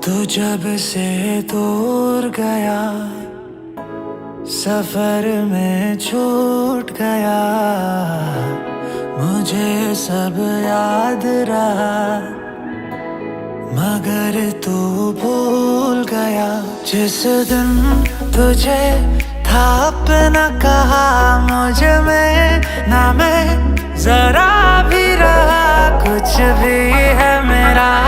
तू जब से दूर गया, सफर में छूट गया, मुझे सब याद रहा, मगर तू भूल गया। जिस दिन तुझे था अपना कहा, मुझ में ना मैं जरा भी रहा, कुछ भी है मेरा